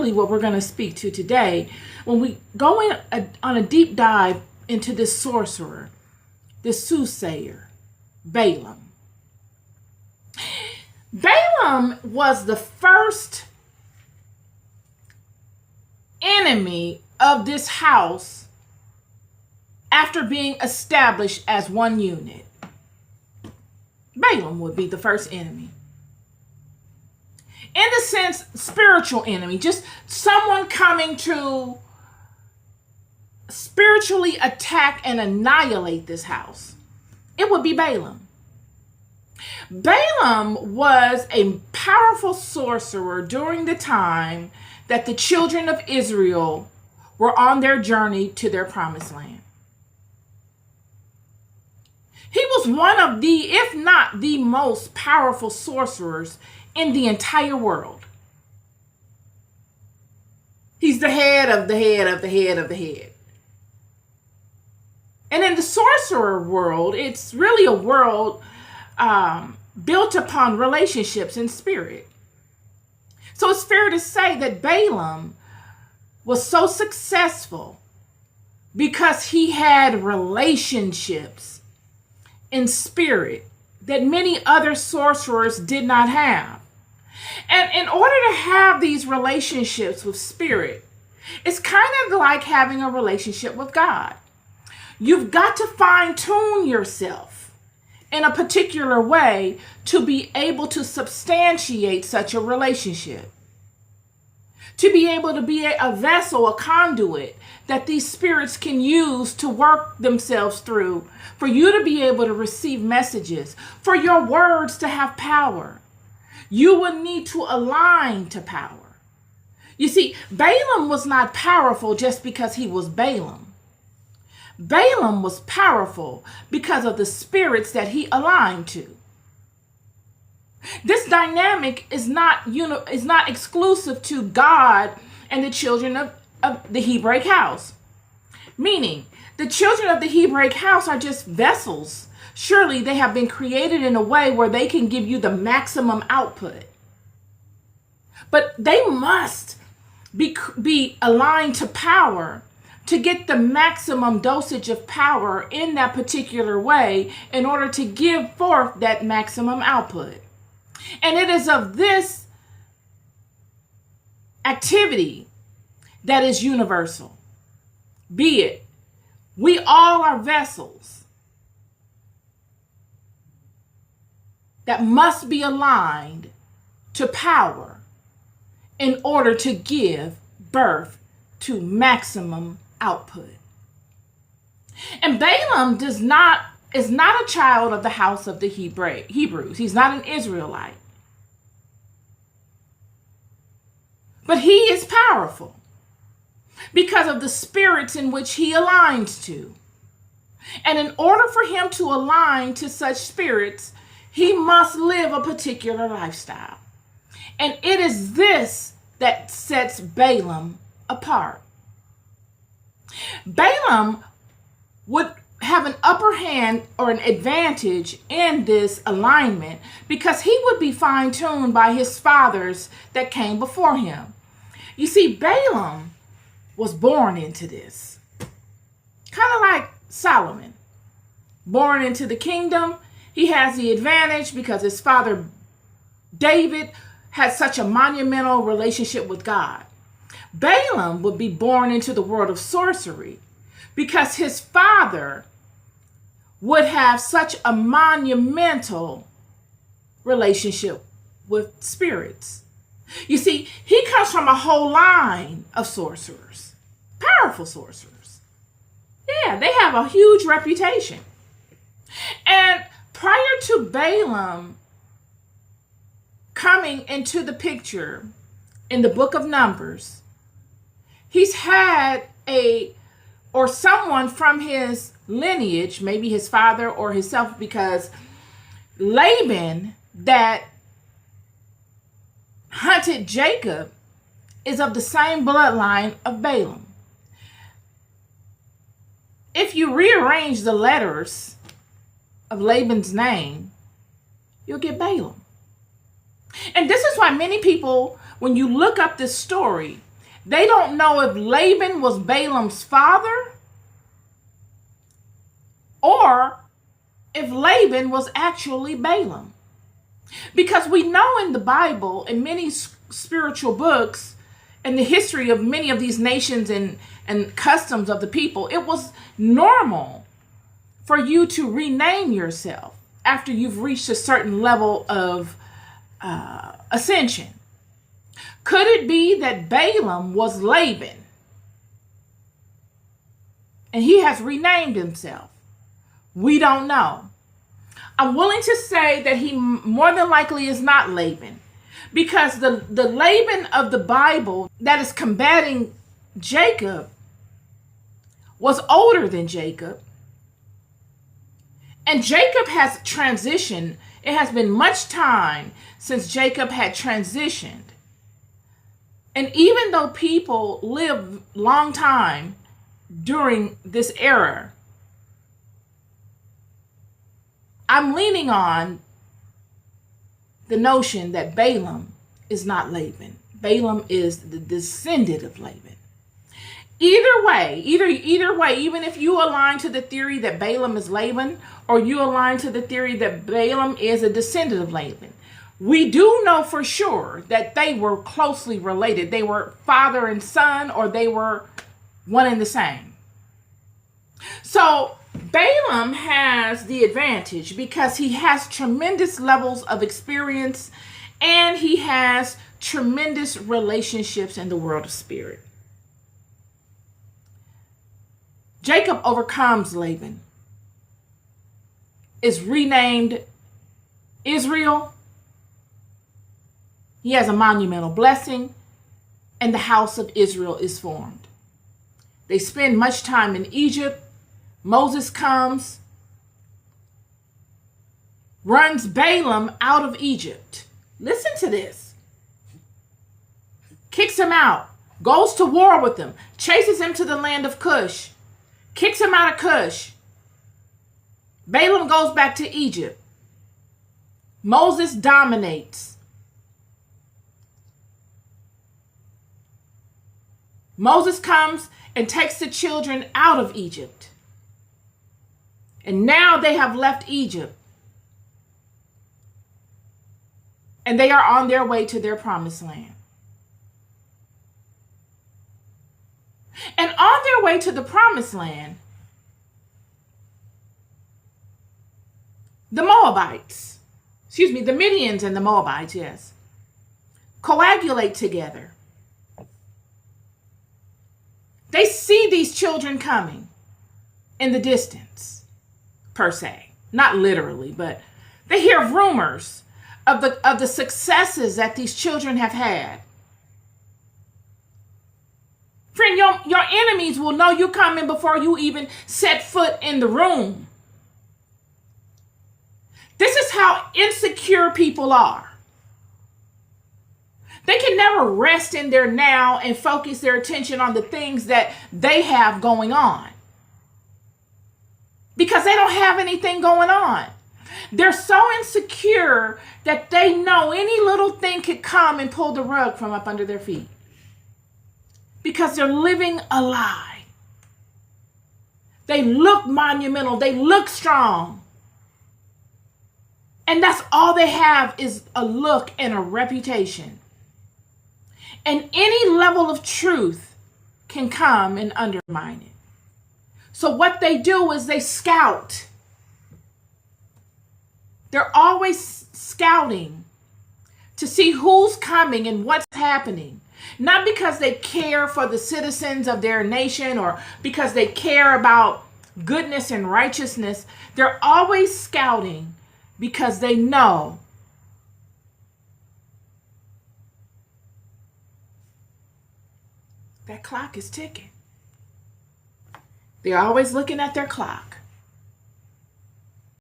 really what we're going to speak to today when we go on a deep dive into this sorcerer, this soothsayer, Balaam. Balaam was the first enemy of this house after being established as one unit. Balaam would be the first enemy. In the sense, spiritual enemy, just someone coming to spiritually attack and annihilate this house. It would be Balaam. Balaam was a powerful sorcerer during the time that the children of Israel were on their journey to their promised land. He was one of the, if not the most powerful sorcerers in the entire world. He's the head of the head of the head of the head. And in the sorcerer world, it's really a world built upon relationships and spirit. So it's fair to say that Balaam was so successful because he had relationships in spirit that many other sorcerers did not have. And in order to have these relationships with spirit, it's kind of like having a relationship with God. You've got to fine-tune yourself in a particular way to be able to substantiate such a relationship. To be able to be a vessel, a conduit that these spirits can use to work themselves through, for you to be able to receive messages, for your words to have power. You will need to align to power. You see, Balaam was not powerful just because he was Balaam. Balaam was powerful because of the spirits that he aligned to. This dynamic is not exclusive to God and the children of the Hebraic house. Meaning, the children of the Hebraic house are just vessels. Surely they have been created in a way where they can give you the maximum output. But they must be aligned to power to get the maximum dosage of power in that particular way in order to give forth that maximum output. And it is of this activity that is universal. Be it, we all are vessels that must be aligned to power in order to give birth to maximum output. And Balaam is not a child of the house of the Hebrews. He's not an Israelite. But he is powerful because of the spirits in which he aligns to. And in order for him to align to such spirits, he must live a particular lifestyle. And it is this that sets Balaam apart. Balaam would have an upper hand or an advantage in this alignment because he would be fine-tuned by his fathers that came before him. You see, Balaam was born into this. Kind of like Solomon. Born into the kingdom, he has the advantage because his father David had such a monumental relationship with God. Balaam would be born into the world of sorcery because his father would have such a monumental relationship with spirits. You see, he comes from a whole line of sorcerers, powerful sorcerers. Yeah, they have a huge reputation. And prior to Balaam coming into the picture in the book of Numbers, he's had someone from his lineage, maybe his father or himself, because Laban that hunted Jacob is of the same bloodline of Balaam. If you rearrange the letters of Laban's name, you'll get Balaam. And this is why many people, when you look up this story, They don't know if Laban was Balaam's father or if Laban was actually Balaam. Because we know in the Bible, in many spiritual books, and the history of many of these nations and customs of the people, it was normal for you to rename yourself after you've reached a certain level of ascension. Could it be that Balaam was Laban and he has renamed himself? We don't know. I'm willing to say that he more than likely is not Laban, because the Laban of the Bible that is combating Jacob was older than Jacob. And Jacob has transitioned. It has been much time since Jacob had transitioned. And even though people live long time during this era, I'm leaning on the notion that Balaam is not Laban. Balaam is the descendant of Laban. Either way, even if you align to the theory that Balaam is Laban, or you align to the theory that Balaam is a descendant of Laban, we do know for sure that they were closely related. They were father and son, or they were one and the same. So Balaam has the advantage because he has tremendous levels of experience and he has tremendous relationships in the world of spirit. Jacob overcomes Laban, is renamed Israel. He has a monumental blessing, and the house of Israel is formed. They spend much time in Egypt. Moses comes, runs Balaam out of Egypt. Listen to this. Kicks him out, goes to war with him, chases him to the land of Cush, kicks him out of Cush. Balaam goes back to Egypt. Moses dominates. Moses comes and takes the children out of Egypt. And now they have left Egypt. And they are on their way to their promised land. And on their way to the promised land, the Midians and the Moabites, yes, coagulate together. They see these children coming in the distance, per se. Not literally, but they hear rumors of the successes that these children have had. Friend, your enemies will know you coming before you even set foot in the room. This is how insecure people are. They can never rest in their now and focus their attention on the things that they have going on, because they don't have anything going on. They're so insecure that they know any little thing could come and pull the rug from up under their feet, because they're living a lie. They look monumental. They look strong. And that's all they have, is a look and a reputation. And any level of truth can come and undermine it. So what they do is they scout. They're always scouting to see who's coming and what's happening. Not because they care for the citizens of their nation or because they care about goodness and righteousness. They're always scouting because they know that clock is ticking. They're always looking at their clock.